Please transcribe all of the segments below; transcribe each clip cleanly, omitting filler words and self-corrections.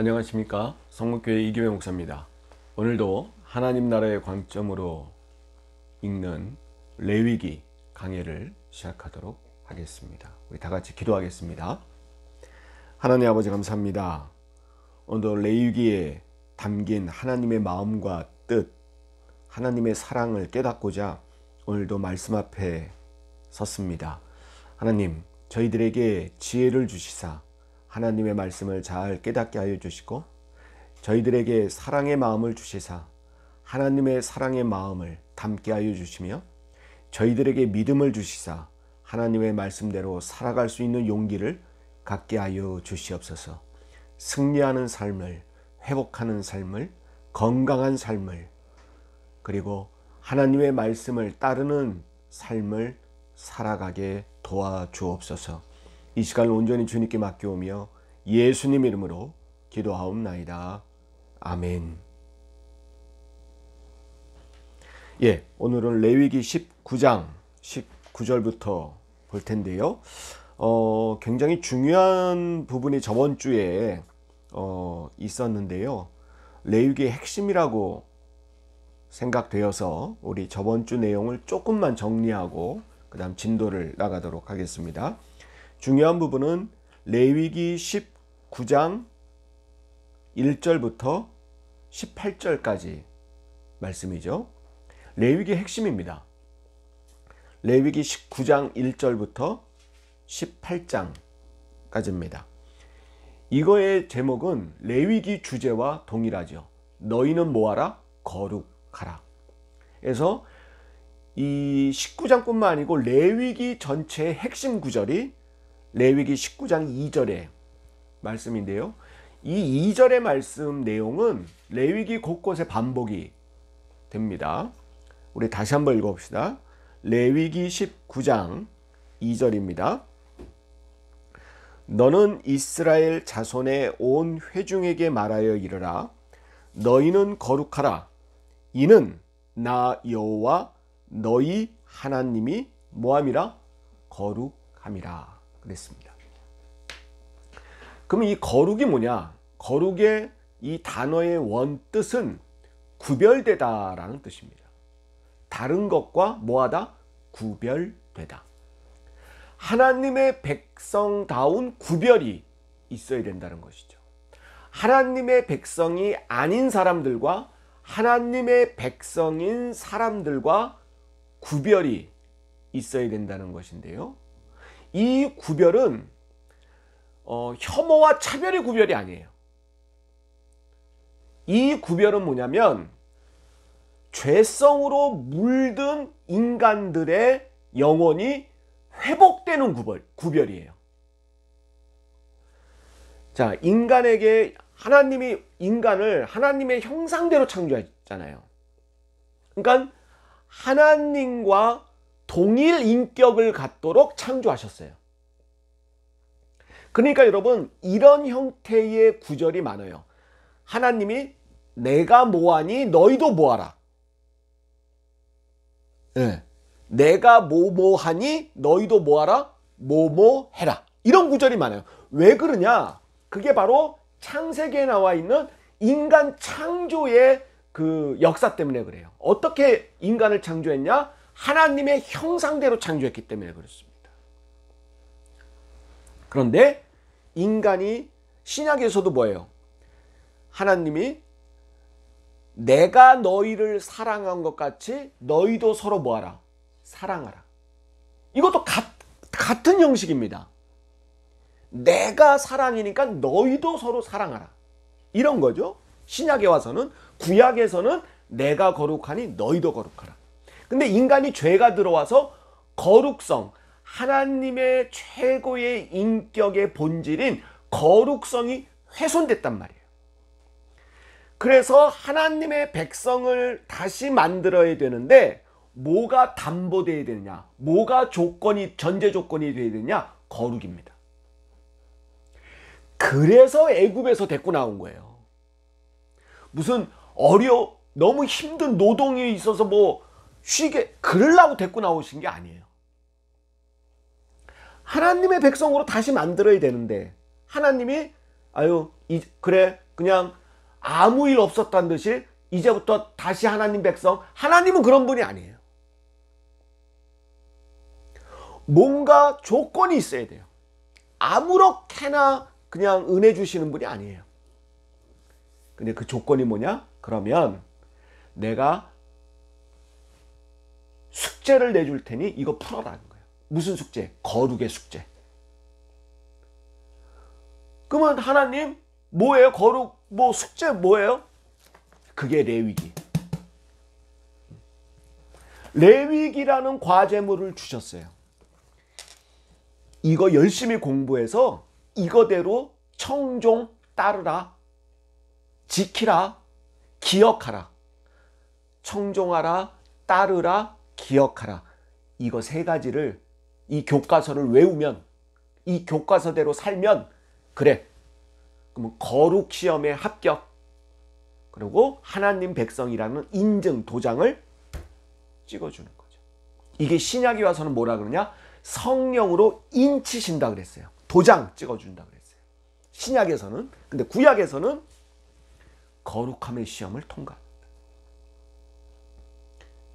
안녕하십니까, 성목교회 이규배 목사입니다. 오늘도 하나님 나라의 관점으로 읽는 레위기 강해를 시작하도록 하겠습니다. 우리 다 같이 기도하겠습니다. 하나님 아버지 감사합니다. 오늘도 레위기에 담긴 하나님의 마음과 뜻, 하나님의 사랑을 깨닫고자 오늘도 말씀 앞에 섰습니다. 하나님, 저희들에게 지혜를 주시사 하나님의 말씀을 잘 깨닫게 하여 주시고, 저희들에게 사랑의 마음을 주시사 하나님의 사랑의 마음을 담게 하여 주시며, 저희들에게 믿음을 주시사 하나님의 말씀대로 살아갈 수 있는 용기를 갖게 하여 주시옵소서. 승리하는 삶을, 회복하는 삶을, 건강한 삶을, 그리고 하나님의 말씀을 따르는 삶을 살아가게 도와주옵소서. 이 시간을 온전히 주님께 맡겨오며 예수님 이름으로 기도하옵나이다. 아멘. 오늘은 레위기 19장 19절부터 볼 텐데요. 굉장히 중요한 부분이 저번 주에 있었는데요. 레위기의 핵심이라고 생각되어서 우리 저번 주 내용을 조금만 정리하고 그 다음 진도를 나가도록 하겠습니다. 중요한 부분은 레위기 19장 1절부터 18절까지 말씀이죠. 레위기의 핵심입니다. 레위기 19장 1절부터 18장까지입니다. 이거의 제목은 레위기 주제와 동일하죠. 너희는 뭐하라? 거룩하라. 그래서 이 19장뿐만 아니고 레위기 전체의 핵심 구절이 레위기 19장 2절의 말씀인데요. 이 2절의 말씀 내용은 레위기 곳곳에 반복이 됩니다. 우리 다시 한번 읽어봅시다. 레위기 19장 2절입니다. 너는 이스라엘 자손의 온 회중에게 말하여 이르라. 너희는 거룩하라. 이는 나 여호와 너희 하나님이 뭐함이라? 거룩함이라 그랬습니다. 그럼 이 거룩이 뭐냐? 거룩의 이 단어의 원뜻은 구별되다라는 뜻입니다. 다른 것과 뭐하다? 구별되다. 하나님의 백성다운 구별이 있어야 된다는 것이죠. 하나님의 백성이 아닌 사람들과 하나님의 백성인 사람들과 구별이 있어야 된다는 것인데요. 이 구별은 혐오와 차별의 구별이 아니에요. 이 구별은 뭐냐면 죄성으로 물든 인간들의 영혼이 회복되는 구별이에요. 자, 인간에게 하나님이 인간을 하나님의 형상대로 창조했잖아요. 그러니까 하나님과 동일 인격을 갖도록 창조하셨어요. 그러니까 여러분, 이런 형태의 구절이 많아요. 하나님이 내가 뭐하니 너희도 뭐하라. 내가 뭐하니 너희도 뭐하라. 뭐해라. 이런 구절이 많아요. 왜 그러냐? 그게 바로 창세기에 나와 있는 인간 창조의 그 역사 때문에 그래요. 어떻게 인간을 창조했냐? 하나님의 형상대로 창조했기 때문에 그렇습니다. 그런데 인간이 신약에서도 뭐예요? 하나님이 내가 너희를 사랑한 것 같이 너희도 서로 뭐하라? 사랑하라. 이것도 같은 형식입니다. 내가 사랑이니까 너희도 서로 사랑하라. 이런 거죠. 신약에 와서는, 구약에서는 내가 거룩하니 너희도 거룩하라. 근데 인간이 죄가 들어와서 거룩성, 하나님의 최고의 인격의 본질인 거룩성이 훼손됐단 말이에요. 그래서 하나님의 백성을 다시 만들어야 되는데 뭐가 담보되어야 되느냐? 뭐가 전제 조건이 되어야 되느냐? 거룩입니다. 그래서 애굽에서 데리고 나온 거예요. 무슨 너무 힘든 노동이 있어서 쉬게 그러려고 데리고 나오신 게 아니에요. 하나님의 백성으로 다시 만들어야 되는데 하나님이 그래 그냥 아무 일 없었다는 듯이 이제부터 다시 하나님 백성. 하나님은 그런 분이 아니에요. 뭔가 조건이 있어야 돼요. 아무렇게나 그냥 은혜 주시는 분이 아니에요. 근데 그 조건이 뭐냐? 그러면 내가 숙제를 내줄 테니 이거 풀어라는 거예요. 무슨 숙제? 거룩의 숙제. 그러면 하나님 뭐예요? 거룩 뭐 숙제 뭐예요? 그게 레위기. 레위기라는 과제물을 주셨어요. 이거 열심히 공부해서 이거대로 청종 따르라. 지키라. 기억하라. 청종하라. 따르라. 기억하라. 이거 세 가지를 이 교과서를 외우면, 이 교과서대로 살면 그래. 그러면 거룩 시험에 합격. 그리고 하나님 백성이라는 인증 도장을 찍어주는 거죠. 이게 신약에 와서는 뭐라 그러냐? 성령으로 인치신다 그랬어요. 도장 찍어준다 그랬어요. 신약에서는. 근데 구약에서는 거룩함의 시험을 통과합니다.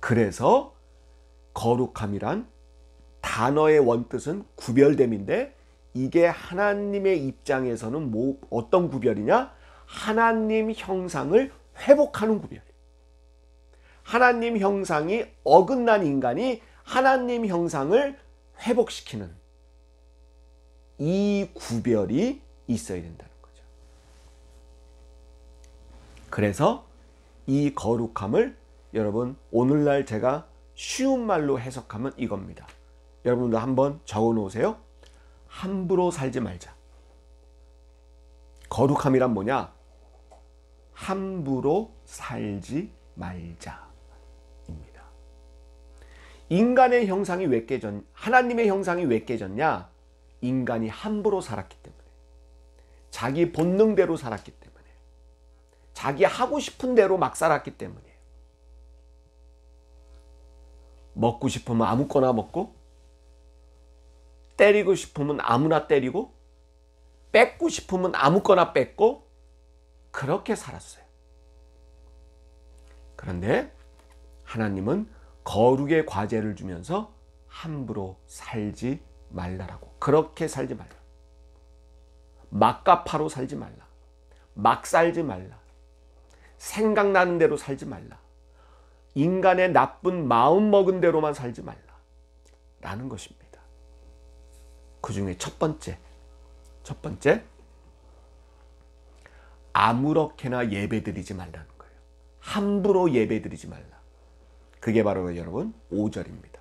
그래서 거룩함이란 단어의 원뜻은 구별됨인데 이게 하나님의 입장에서는 뭐 어떤 구별이냐? 하나님 형상을 회복하는 구별. 하나님 형상이 어긋난 인간이 하나님 형상을 회복시키는 이 구별이 있어야 된다는 거죠. 그래서 이 거룩함을 여러분 오늘날 제가 쉬운 말로 해석하면 이겁니다. 여러분도 한번 적어 놓으세요. 함부로 살지 말자. 거룩함이란 뭐냐? 함부로 살지 말자입니다. 인간의 형상이 왜 깨졌냐? 하나님의 형상이 왜 깨졌냐? 인간이 함부로 살았기 때문에. 자기 본능대로 살았기 때문에. 자기 하고 싶은 대로 막 살았기 때문이에요. 먹고 싶으면 아무거나 먹고, 때리고 싶으면 아무나 때리고, 뺏고 싶으면 아무거나 뺏고, 그렇게 살았어요. 그런데 하나님은 거룩의 과제를 주면서 함부로 살지 말라라고. 그렇게 살지 말라. 막가파로 살지 말라. 막 살지 말라. 생각나는 대로 살지 말라. 인간의 나쁜 마음 먹은 대로만 살지 말라. 라는 것입니다. 그 중에 첫 번째. 아무렇게나 예배드리지 말라는 거예요. 함부로 예배드리지 말라. 그게 바로 여러분 5절입니다.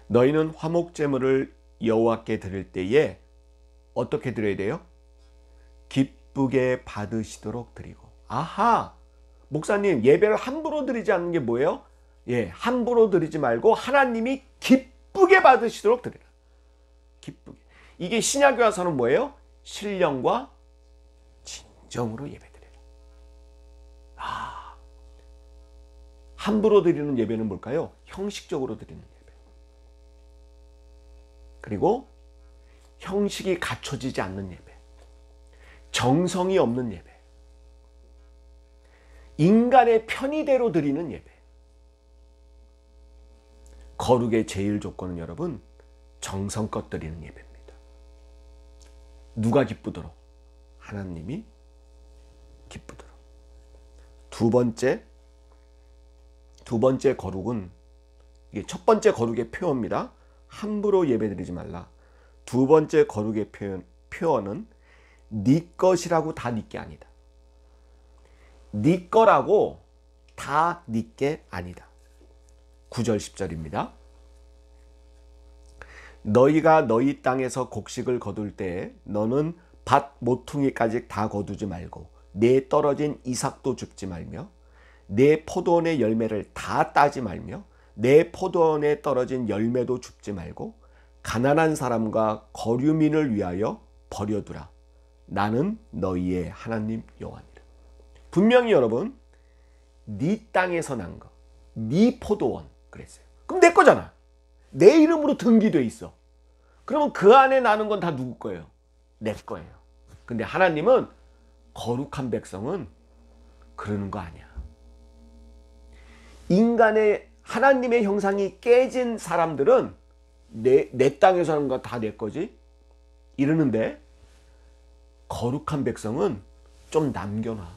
너희는 화목제물을 여호와께 드릴 때에 어떻게 드려야 돼요? 기쁘게 받으시도록 드리고. 아하! 목사님, 예배를 함부로 드리지 않는 게 뭐예요? 예, 함부로 드리지 말고 하나님이 기쁘게 받으시도록 드리라. 기쁘게. 이게 신약에 와서는 뭐예요? 신령과 진정으로 예배드리라. 함부로 드리는 예배는 뭘까요? 형식적으로 드리는 예배. 그리고 형식이 갖춰지지 않는 예배. 정성이 없는 예배. 인간의 편의대로 드리는 예배. 거룩의 제일 조건은 여러분 정성껏 드리는 예배입니다. 누가 기쁘도록? 하나님이 기쁘도록. 두 번째 거룩은 이게 첫 번째 거룩의 표현입니다. 함부로 예배드리지 말라. 두 번째 거룩의 표현은 네 것이라고 다 네 게 아니다. 네 거라고 다 네 게 아니다. 9절 10절입니다. 너희가 너희 땅에서 곡식을 거둘 때에 너는 밭 모퉁이까지 다 거두지 말고 내 떨어진 이삭도 줍지 말며 내 포도원의 열매를 다 따지 말며 내 포도원에 떨어진 열매도 줍지 말고 가난한 사람과 거류민을 위하여 버려두라. 나는 너희의 하나님 여호와니라. 분명히 여러분 네 땅에서 난 거, 네 포도원 그랬어요. 그럼 내 거잖아. 내 이름으로 등기돼 있어. 그러면 그 안에 나는 건 다 누구 거예요? 내 거예요. 근데 하나님은 거룩한 백성은 그러는 거 아니야. 인간의 하나님의 형상이 깨진 사람들은 내 땅에서 하는 거 다 내 거지 이러는데, 거룩한 백성은 좀 남겨놔.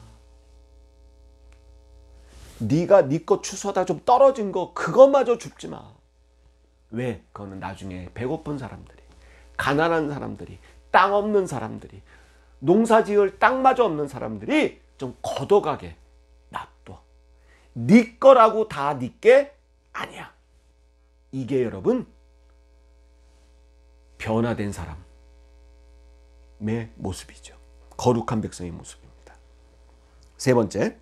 네가 네 거 추수하다 좀 떨어진 거 그것마저 줍지 마. 왜? 그거는 나중에 배고픈 사람들이, 가난한 사람들이, 땅 없는 사람들이, 농사 지을 땅마저 없는 사람들이 좀 걷어가게 놔둬. 네 거라고 다 네 게 아니야. 이게 여러분 변화된 사람의 모습이죠. 거룩한 백성의 모습입니다. 세 번째,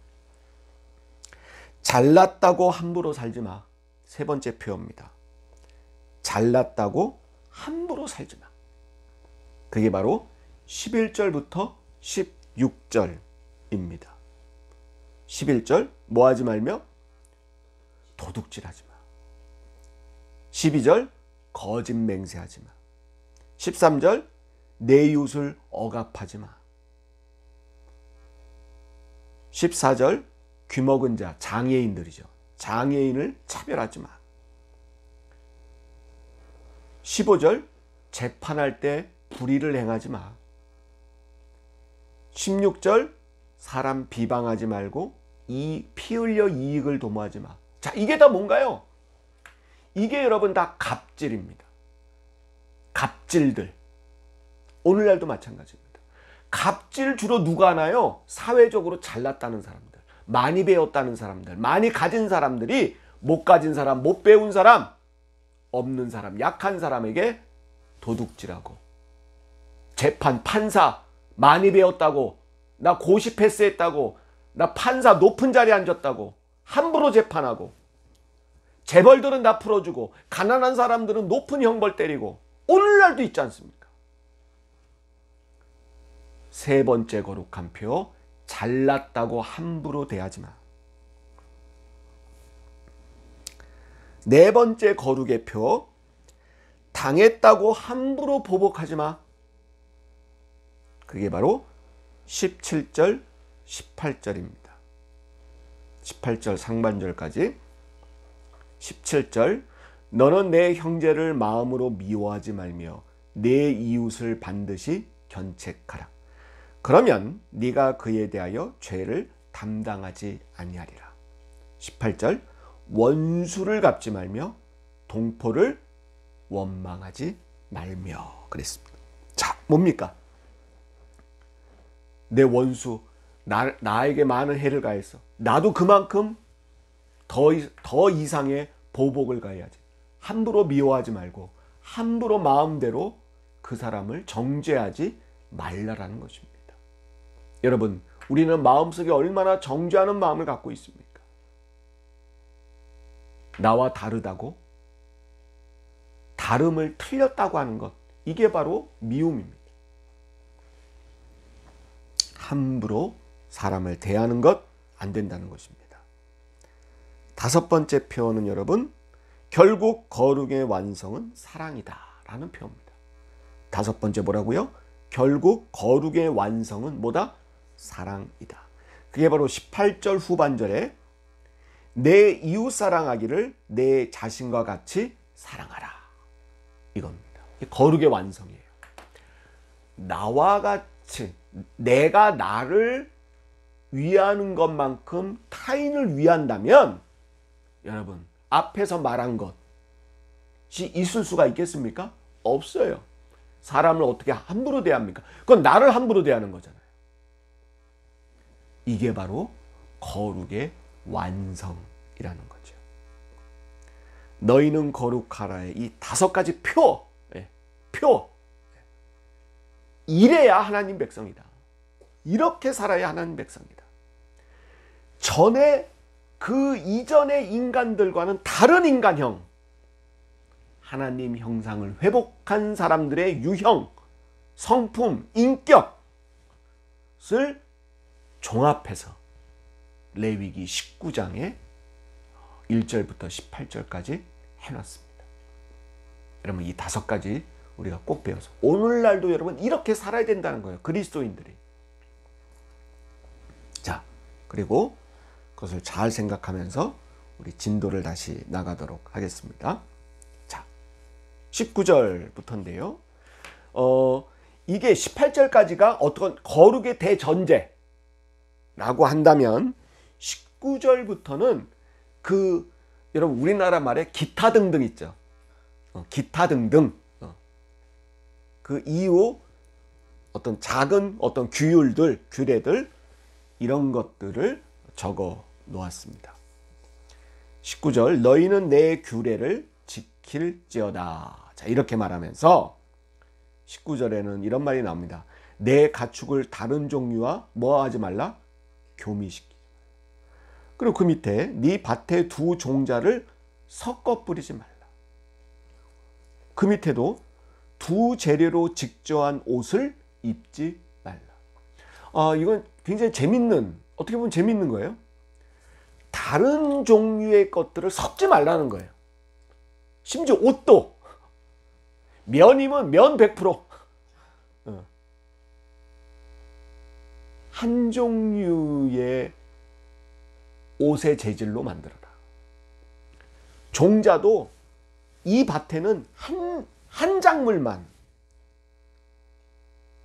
잘났다고 함부로 살지 마. 세 번째 표현입니다. 잘났다고 함부로 살지 마. 그게 바로 11절부터 16절입니다. 11절 뭐 하지 말며? 도둑질하지 마. 12절 거짓 맹세하지 마. 13절 내 이웃을 억압하지 마. 14절 귀먹은 자, 장애인들이죠. 장애인을 차별하지 마. 15절 재판할 때 불의를 행하지 마. 16절 사람 비방하지 말고 피 흘려 이익을 도모하지 마. 자, 이게 다 뭔가요? 이게 여러분 다 갑질입니다. 갑질들. 오늘날도 마찬가지입니다. 갑질 주로 누가 하나요? 사회적으로 잘났다는 사람들, 많이 배웠다는 사람들, 많이 가진 사람들이 못 가진 사람, 못 배운 사람, 없는 사람, 약한 사람에게 도둑질하고, 재판, 판사, 많이 배웠다고, 나 고시 패스했다고, 나 판사 높은 자리에 앉았다고 함부로 재판하고, 재벌들은 다 풀어주고 가난한 사람들은 높은 형벌 때리고, 오늘날도 있지 않습니까? 세 번째 거룩한 표, 잘났다고 함부로 대하지 마. 네 번째 거룩의 표, 당했다고 함부로 보복하지 마. 그게 바로 17절, 18절입니다. 18절 상반절까지. 17절, 너는 내 형제를 마음으로 미워하지 말며 내 이웃을 반드시 견책하라. 그러면 네가 그에 대하여 죄를 담당하지 아니하리라. 18절, 원수를 갚지 말며 동포를 원망하지 말며 그랬습니다. 자, 뭡니까? 내 원수, 나에게 많은 해를 가했어. 나도 그만큼 더 이상의 보복을 가해야지. 함부로 미워하지 말고 함부로 마음대로 그 사람을 정죄하지 말라라는 것입니다. 여러분, 우리는 마음속에 얼마나 정죄하는 마음을 갖고 있습니까? 나와 다르다고, 다름을 틀렸다고 하는 것, 이게 바로 미움입니다. 함부로 사람을 대하는 것 안 된다는 것입니다. 다섯 번째 표현은 여러분, 결국 거룩의 완성은 사랑이다 라는 표현입니다. 다섯 번째 뭐라고요? 결국 거룩의 완성은 뭐다? 사랑이다. 그게 바로 18절 후반절에 내 이웃 사랑하기를 내 자신과 같이 사랑하라, 이겁니다. 거룩의 완성이에요. 나와 같이, 내가 나를 위하는 것만큼 타인을 위한다면, 여러분, 앞에서 말한 것이 있을 수가 있겠습니까? 없어요. 사람을 어떻게 함부로 대합니까? 그건 나를 함부로 대하는 거잖아요. 이게 바로 거룩의 완성이라는 거죠. 너희는 거룩하라의 이 다섯 가지 표. 이래야 하나님 백성이다. 이렇게 살아야 하나님 백성이다. 전에 그 이전의 인간들과는 다른 인간형, 하나님 형상을 회복한 사람들의 유형, 성품, 인격을 종합해서 레위기 19장에 1절부터 18절까지 해놨습니다. 여러분, 이 다섯 가지 우리가 꼭 배워서 오늘날도 여러분 이렇게 살아야 된다는 거예요. 그리스도인들이. 자, 그리고 그것을 잘 생각하면서 우리 진도를 다시 나가도록 하겠습니다. 자, 19절부터인데요. 이게 18절까지가 어떤 거룩의 대전제라고 한다면 19절부터는 여러분 우리나라 말에 기타 등등 있죠. 기타 등등. 그 이후 어떤 작은 어떤 규율들, 규례들 이런 것들을 적어 놓았습니다. 19절 너희는 내 규례를 지킬지어다. 자, 이렇게 말하면서 19절에는 이런 말이 나옵니다. 내 가축을 다른 종류와 뭐 하지 말라? 교미시키지 말라. 그리고 그 밑에 네 밭에 두 종자를 섞어 뿌리지 말라. 그 밑에도 두 재료로 직조한 옷을 입지 말라. 이건 굉장히 어떻게 보면 재밌는 거예요. 다른 종류의 것들을 섞지 말라는 거예요. 심지어 옷도 면이면 면 100%. 한 종류의 옷의 재질로 만들어라. 종자도 이 밭에는 한 작물만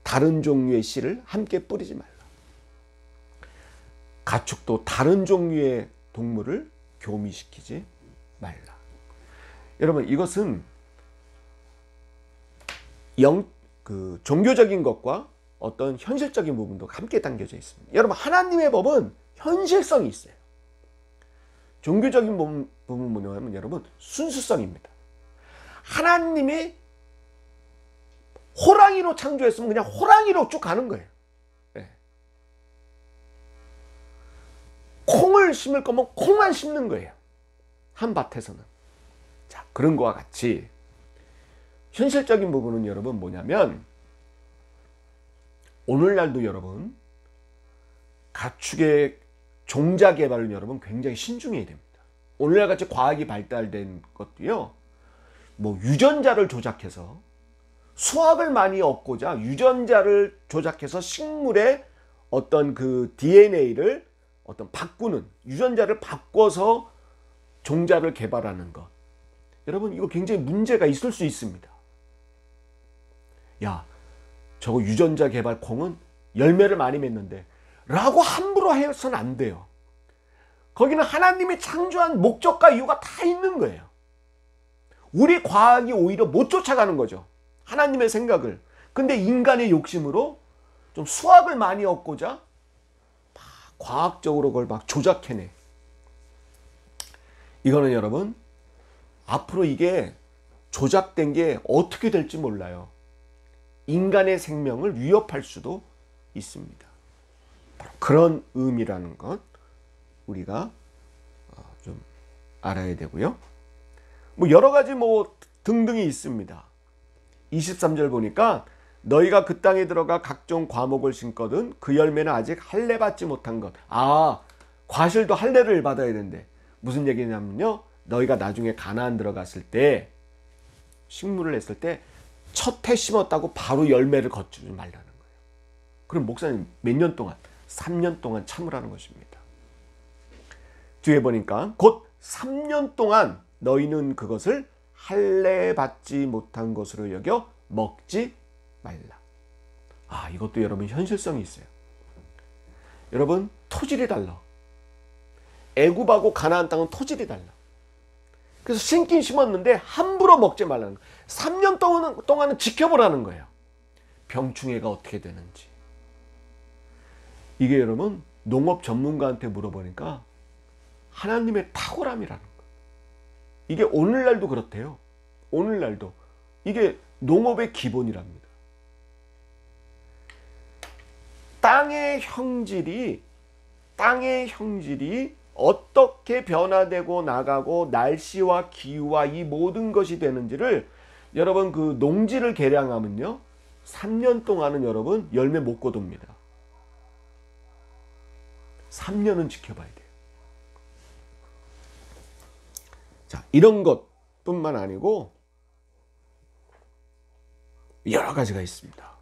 다른 종류의 씨를 함께 뿌리지 말라. 가축도 다른 종류의 동물을 교미시키지 말라. 여러분 이것은 종교적인 것과 어떤 현실적인 부분도 함께 담겨져 있습니다. 여러분 하나님의 법은 현실성이 있어요. 종교적인 부분 뭐냐면 여러분 순수성입니다. 하나님이 호랑이로 창조했으면 그냥 호랑이로 쭉 가는 거예요. 네. 콩을 심을 거면 콩만 심는 거예요. 한 밭에서는. 자, 그런 거와 같이 현실적인 부분은 여러분 뭐냐면 오늘날도 여러분 가축의 종자 개발은 여러분 굉장히 신중해야 됩니다. 오늘날 같이 과학이 발달된 것도요. 뭐 유전자를 조작해서 수확을 많이 얻고자 유전자를 조작해서 식물의 어떤 그 DNA를 어떤 바꾸는 유전자를 바꿔서 종자를 개발하는 것. 여러분 이거 굉장히 문제가 있을 수 있습니다. 야, 저거 유전자 개발 콩은 열매를 많이 맺는데 라고 함부로 해서는 안 돼요. 거기는 하나님이 창조한 목적과 이유가 다 있는 거예요. 우리 과학이 오히려 못 쫓아가는 거죠. 하나님의 생각을. 근데 인간의 욕심으로 좀 수확을 많이 얻고자 막 과학적으로 그걸 막 조작해내. 이거는 여러분 앞으로 이게 조작된 게 어떻게 될지 몰라요. 인간의 생명을 위협할 수도 있습니다. 바로 그런 의미라는 것 우리가 좀 알아야 되고요. 뭐 여러 가지 뭐 등등이 있습니다. 23절 보니까 너희가 그 땅에 들어가 각종 과목을 심거든 그 열매는 아직 할례 받지 못한 것. 과실도 할례를 받아야 되는데 무슨 얘기냐면요. 너희가 나중에 가나안 들어갔을 때 식물을 냈을 때 첫 해 심었다고 바로 열매를 거두지 말라는 거예요. 그럼 목사님 몇 년 동안? 3년 동안 참으라는 것입니다. 뒤에 보니까 곧 3년 동안 너희는 그것을 할례 받지 못한 것으로 여겨 먹지 말라. 이것도 여러분 현실성이 있어요. 여러분 토질이 달라. 애굽하고 가나안 땅은 토질이 달라. 그래서 심긴 심었는데 함부로 먹지 말라는 거예요. 3년 동안은 지켜보라는 거예요. 병충해가 어떻게 되는지. 이게 여러분 농업 전문가한테 물어보니까 하나님의 탁월함이라는 거예요. 이게 오늘날도 그렇대요. 오늘날도. 이게 농업의 기본이랍니다. 땅의 형질이 어떻게 변화되고 나가고 날씨와 기후와 이 모든 것이 되는지를 여러분 그 농지를 개량하면요 3년 동안은 여러분 열매 못 거둡니다. 3년은 지켜봐야 돼요. 자, 이런 것뿐만 아니고 여러 가지가 있습니다.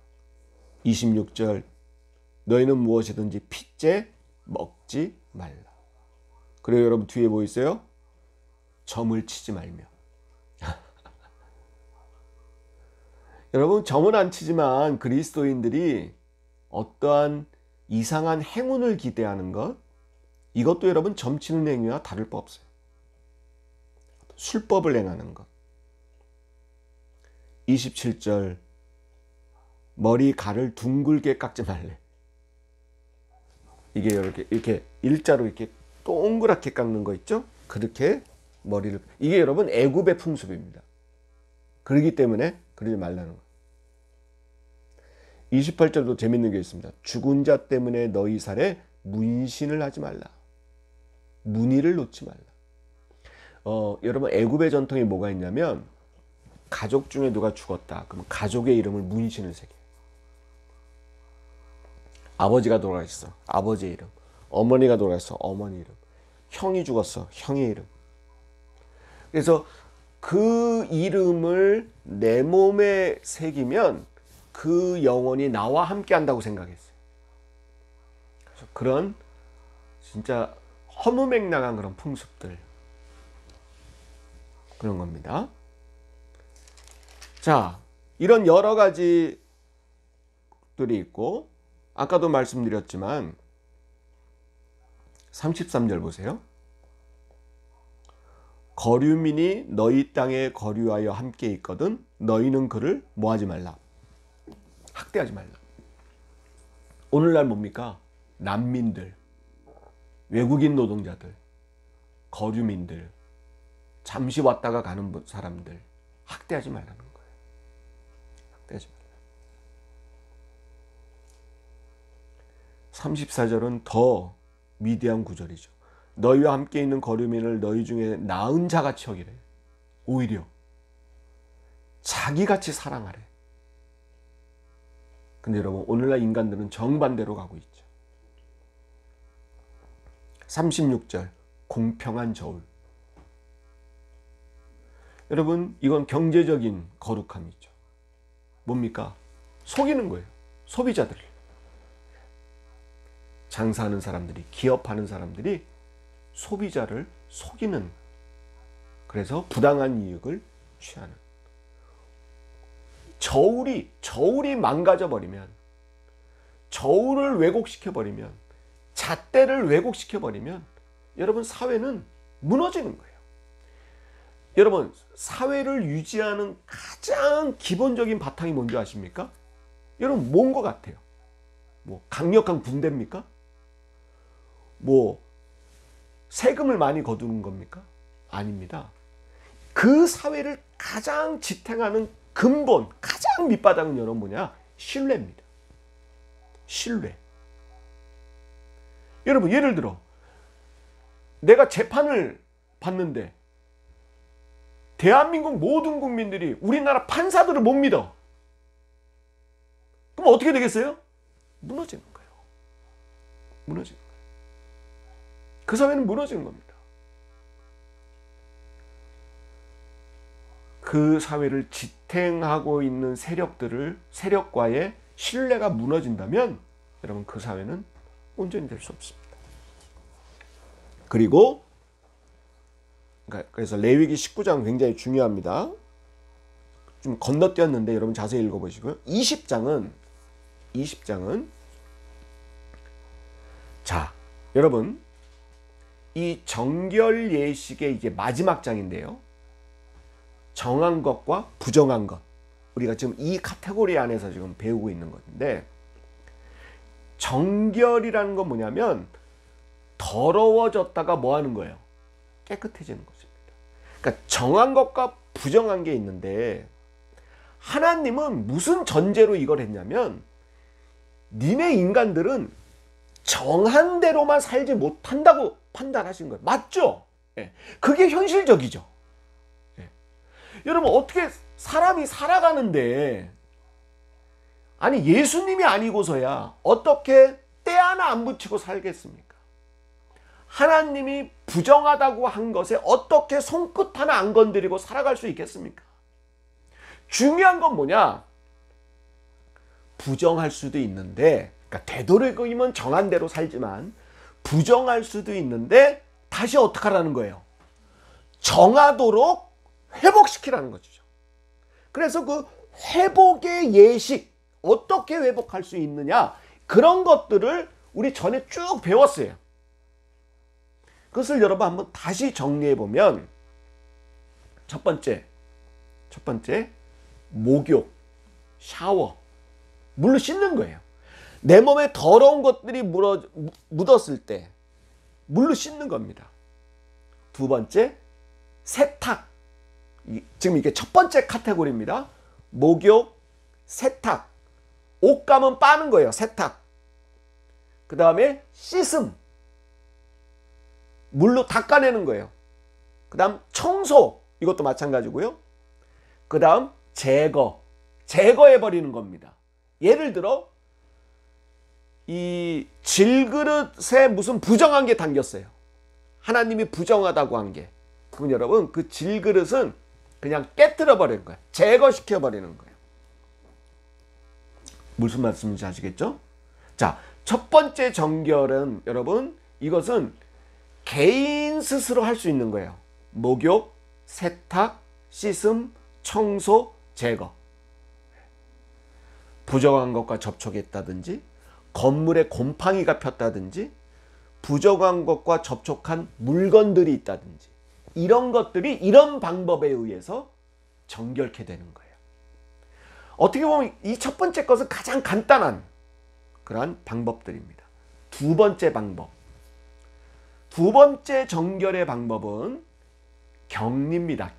26절 너희는 무엇이든지 핏째 먹지 말라. 그리고 여러분 뒤에 뭐 있어요? 점을 치지 말며. 여러분 점은 안 치지만 그리스도인들이 어떠한 이상한 행운을 기대하는 것, 이것도 여러분 점치는 행위와 다를 바 없어요. 술법을 행하는 것. 27절 머리칼을 둥글게 깎지 말래. 이게 이렇게 일자로 이렇게 동그랗게 깎는 거 있죠? 그렇게 머리를, 이게 여러분 애굽의 풍습입니다. 그렇기 때문에 그러지 말라는 거예요. 28절도 재밌는 게 있습니다. 죽은 자 때문에 너희 살에 문신을 하지 말라. 무늬를 놓지 말라. 여러분 애굽의 전통에 뭐가 있냐면 가족 중에 누가 죽었다. 그러면 가족의 이름을 문신을 새겨요. 아버지가 돌아가셨어. 아버지의 이름. 어머니가 돌아가셨어. 어머니 이름. 형이 죽었어. 형의 이름. 그래서 그 이름을 내 몸에 새기면 그 영혼이 나와 함께 한다고 생각했어요. 그래서 그런 진짜 허무맹랑한 그런 풍습들, 그런 겁니다. 자, 이런 여러 가지들이 있고, 아까도 말씀드렸지만 33절 보세요. 거류민이 너희 땅에 거류하여 함께 있거든 너희는 그를 뭐하지 말라. 학대하지 말라. 오늘날 뭡니까? 난민들, 외국인 노동자들, 거류민들, 잠시 왔다가 가는 사람들 학대하지 말라는 거예요. 학대하지 말라. 34절은 더 위대한 구절이죠. 너희와 함께 있는 거류민을 너희 중에 나은 자같이 여기래. 오히려 자기같이 사랑하래. 근데 여러분 오늘날 인간들은 정반대로 가고 있죠. 36절 공평한 저울. 여러분 이건 경제적인 거룩함이죠. 뭡니까? 속이는 거예요. 소비자들. 장사하는 사람들이, 기업하는 사람들이 소비자를 속이는, 그래서 부당한 이익을 취하는. 저울이 망가져버리면, 저울을 왜곡시켜버리면, 잣대를 왜곡시켜버리면 여러분 사회는 무너지는 거예요. 여러분 사회를 유지하는 가장 기본적인 바탕이 뭔지 아십니까? 여러분 뭔 것 같아요? 뭐 강력한 군대입니까? 뭐 세금을 많이 거두는 겁니까? 아닙니다. 그 사회를 가장 지탱하는 근본, 가장 밑바닥은 여러분 뭐냐? 신뢰입니다. 신뢰. 여러분 예를 들어 내가 재판을 받는데 대한민국 모든 국민들이 우리나라 판사들을 못 믿어. 그럼 어떻게 되겠어요? 무너지는 거예요. 무너지는 거예요. 그 사회는 무너지는 겁니다. 그 사회를 지탱하고 있는 세력과의 신뢰가 무너진다면 여러분 그 사회는 온전히 될 수 없습니다. 그리고 그래서 레위기 19장 굉장히 중요합니다. 좀 건너뛰었는데 여러분 자세히 읽어보시고요. 20장은 자 여러분 이 정결 예식의 이제 마지막 장인데요. 정한 것과 부정한 것, 우리가 지금 이 카테고리 안에서 지금 배우고 있는 건데, 정결이라는 건 뭐냐면 더러워졌다가 뭐 하는 거예요? 깨끗해지는 것입니다. 그러니까 정한 것과 부정한 게 있는데 하나님은 무슨 전제로 이걸 했냐면 니네 인간들은 정한 대로만 살지 못한다고 판단하신 거예요. 맞죠? 예. 그게 현실적이죠. 예. 여러분 어떻게 사람이 살아가는데 아니 예수님이 아니고서야 어떻게 때 하나 안 붙이고 살겠습니까? 하나님이 부정하다고 한 것에 어떻게 손끝 하나 안 건드리고 살아갈 수 있겠습니까? 중요한 건 뭐냐? 부정할 수도 있는데, 그러니까 되도록이면 정한 대로 살지만 부정할 수도 있는데 다시 어떻게 하라는 거예요? 정하도록 회복시키라는 거죠. 그래서 그 회복의 예식, 어떻게 회복할 수 있느냐, 그런 것들을 우리 전에 쭉 배웠어요. 그것을 여러분 한번 다시 정리해 보면, 첫 번째 목욕, 샤워, 물로 씻는 거예요. 내 몸에 더러운 것들이 묻었을 때 물로 씻는 겁니다. 두 번째, 세탁. 지금 이게 첫 번째 카테고리입니다. 목욕, 세탁. 옷감은 빠는 거예요. 세탁. 그 다음에 씻음. 물로 닦아내는 거예요. 그 다음 청소. 이것도 마찬가지고요. 그 다음 제거해버리는 겁니다. 예를 들어 이 질그릇에 무슨 부정한 게 담겼어요. 하나님이 부정하다고 한 게. 그럼 여러분 그 질그릇은 그냥 깨뜨려 버리는 거예요. 제거시켜 버리는 거예요. 무슨 말씀인지 아시겠죠? 자, 첫 번째 정결은 여러분, 이것은 개인 스스로 할 수 있는 거예요. 목욕, 세탁, 씻음, 청소, 제거. 부정한 것과 접촉했다든지, 건물에 곰팡이가 폈다든지, 부정한 것과 접촉한 물건들이 있다든지, 이런 것들이 이런 방법에 의해서 정결케 되는 거예요. 어떻게 보면 이 첫 번째 것은 가장 간단한 그러한 방법들입니다. 두 번째 방법. 두 번째 정결의 방법은 격리입니다.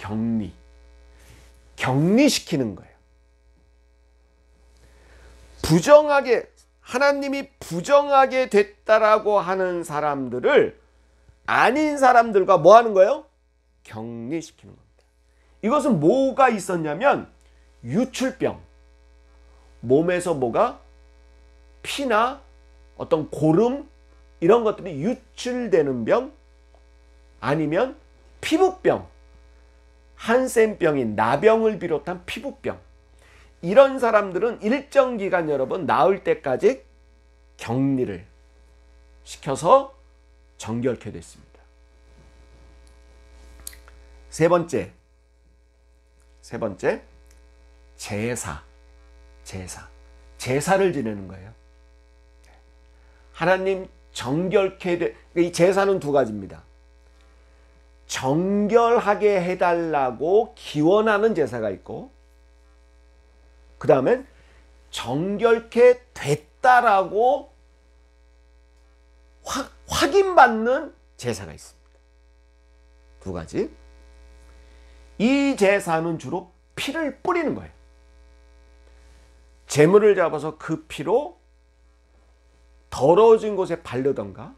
격리시키는 거예요. 하나님이 부정하게 됐다라고 하는 사람들을 아닌 사람들과 뭐 하는 거예요? 격리시키는 겁니다. 이것은 뭐가 있었냐면 유출병, 몸에서 뭐가 피나 어떤 고름 이런 것들이 유출되는 병, 아니면 피부병, 한센병인 나병을 비롯한 피부병, 이런 사람들은 일정 기간 여러분 나을 때까지 격리를 시켜서 정결케 됐습니다. 세 번째 제사를 지내는 거예요. 하나님 정결케 이 제사는 두 가지입니다. 정결하게 해달라고 기원하는 제사가 있고, 그 다음엔 정결케 됐다라고 확인받는 제사가 있습니다. 두 가지. 이 제사는 주로 피를 뿌리는 거예요. 재물을 잡아서 그 피로 더러워진 곳에 바르던가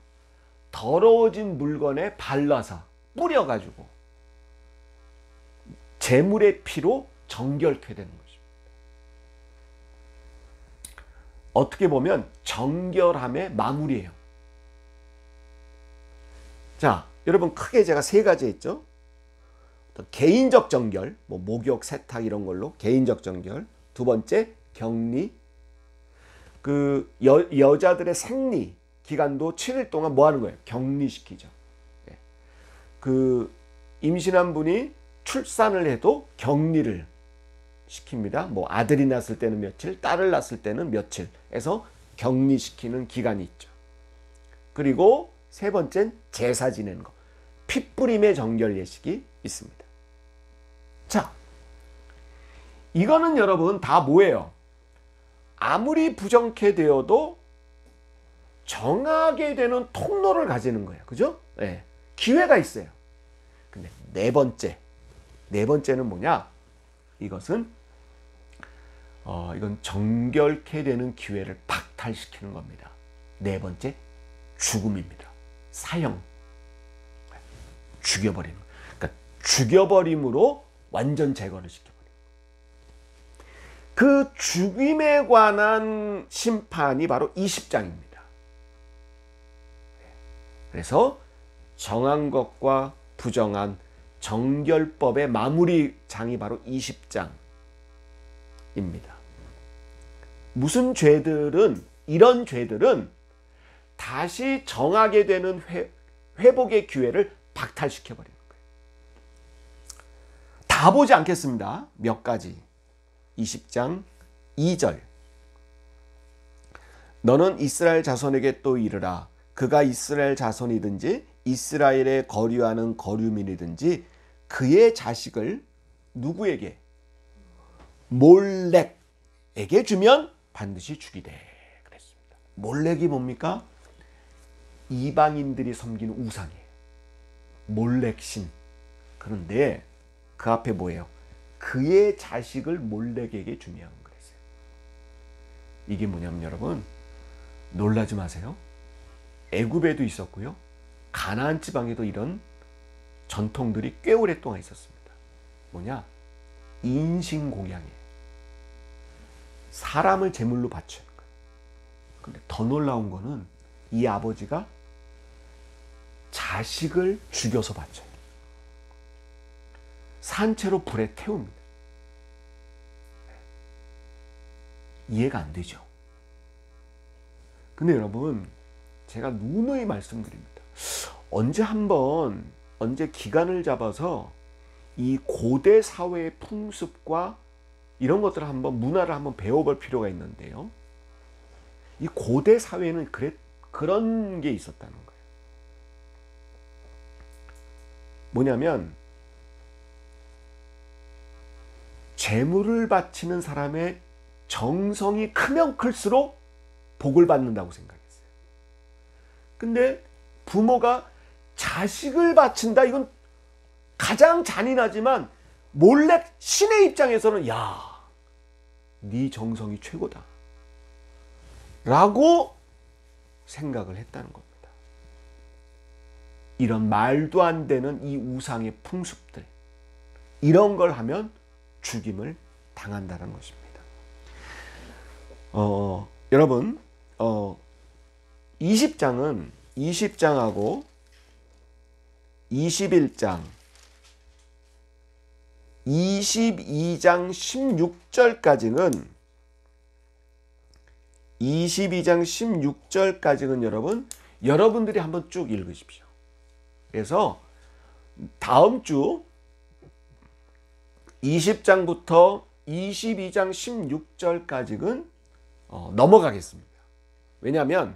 더러워진 물건에 발라서 뿌려가지고 재물의 피로 정결케 되는 것입니다. 어떻게 보면 정결함의 마무리예요. 자, 여러분 크게 제가 세 가지 했죠. 개인적 정결, 뭐 목욕, 세탁 이런 걸로 개인적 정결. 두 번째 격리. 그 여자들의 생리 기간도 7일 동안 뭐 하는 거예요? 격리시키죠. 그 임신한 분이 출산을 해도 격리를 시킵니다. 뭐 아들이 낳았을 때는 며칠, 딸을 낳았을 때는 며칠 해서 격리시키는 기간이 있죠. 그리고 세 번째는 제사 지내는 거. 핏뿌림의 정결 예식이 있습니다. 자, 이거는 여러분 다 뭐예요? 아무리 부정케 되어도 정하게 되는 통로를 가지는 거예요. 그죠? 네. 기회가 있어요. 근데 네 번째는 뭐냐? 이건 정결케 되는 기회를 박탈시키는 겁니다. 네 번째, 죽음입니다. 사형. 죽여버리는 거예요. 그러니까 죽여버림으로 완전 제거를 시켜버려요. 그 죽임에 관한 심판이 바로 20장입니다. 그래서 정한 것과 부정한 정결법의 마무리 장이 바로 20장입니다. 무슨 죄들은, 이런 죄들은 다시 정하게 되는 회복의 기회를 박탈시켜버리는 거예요. 다 보지 않겠습니다. 몇 가지. 20장 2절. 너는 이스라엘 자손에게 또 이르라. 그가 이스라엘 자손이든지 이스라엘에 거류하는 거류민이든지 그의 자식을 누구에게? 몰렉에게 주면 반드시 죽이되 그랬습니다. 몰렉이 뭡니까? 이방인들이 섬기는 우상이에요. 몰렉신. 그런데 그 앞에 뭐예요? 그의 자식을 몰렉에게 주면 그랬어요. 이게 뭐냐면 여러분, 놀라지 마세요. 애굽에도 있었고요, 가나안 지방에도 이런 전통들이 꽤 오랫동안 있었습니다. 뭐냐? 인신공양이에요. 사람을 제물로 바치는 거예요. 근데 더 놀라운 거는 이 아버지가 자식을 죽여서 바쳐요. 산채로 불에 태웁니다. 이해가 안 되죠. 근데 여러분, 제가 누누이 말씀드립니다. 언제 기간을 잡아서 이 고대 사회의 풍습과 이런 것들을 문화를 한번 배워볼 필요가 있는데요. 이 고대 사회는 그런 게 있었다는 거예요. 뭐냐면, 재물을 바치는 사람의 정성이 크면 클수록 복을 받는다고 생각했어요. 근데 부모가 자식을 바친다? 이건 가장 잔인하지만 몰래 신의 입장에서는 야, 네 정성이 최고다 라고 생각을 했다는 겁니다. 이런 말도 안 되는 이 우상의 풍습들, 이런 걸 하면 죽임을 당한다는 것입니다. 여러분, 20장하고 21장, 22장 16절까지는 여러분들이 한번 쭉 읽으십시오. 그래서 다음 주 20장부터 22장 16절까지는 넘어가겠습니다. 왜냐하면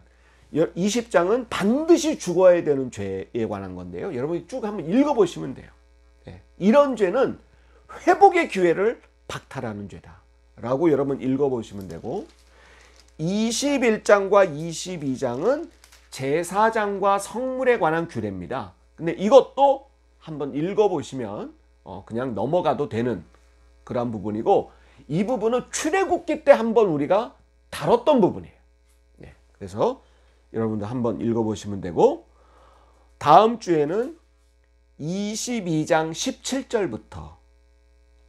20장은 반드시 죽어야 되는 죄에 관한 건데요. 여러분이 쭉 한번 읽어보시면 돼요. 이런 죄는 회복의 기회를 박탈하는 죄다 라고 여러분 읽어보시면 되고, 21장과 22장은 제사장과 성물에 관한 규례입니다. 근데 이것도 한번 읽어보시면 그냥 넘어가도 되는 그런 부분이고, 이 부분은 출애굽기 때 한번 우리가 다뤘던 부분이에요. 그래서 여러분들 한번 읽어보시면 되고, 다음 주에는 22장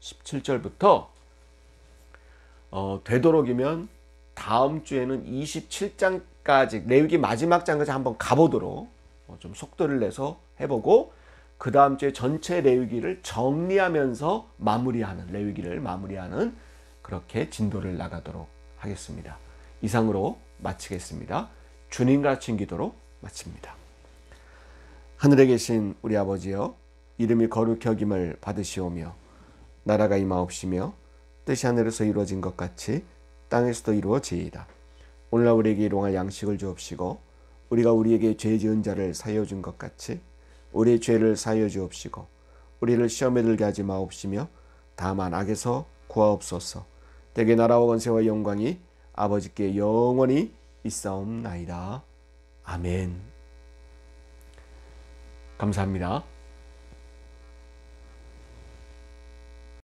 17절부터 되도록이면 다음 주에는 27장까지 레위기 마지막 장까지 한번 가보도록 좀 속도를 내서 해보고, 그 다음 주에 전체 레위기를 정리하면서 레위기를 마무리하는 그렇게 진도를 나가도록 하겠습니다. 이상으로 마치겠습니다. 주님 가르친 기도로 마칩니다. 하늘에 계신 우리 아버지여, 이름이 거룩히 여김을 받으시오며 나라가 임하옵시며 뜻이 하늘에서 이루어진 것 같이 땅에서도 이루어지이다. 오늘날 우리에게 일용할 양식을 주옵시고, 우리가 우리에게 죄 지은 자를 사하여 준 것 같이 우리의 죄를 사하여 주옵시고, 우리를 시험에 들게 하지 마옵시며 다만 악에서 구하옵소서. 대개 나라와 권세와 영광이 아버지께 영원히 있사옵나이다. 아멘. 감사합니다.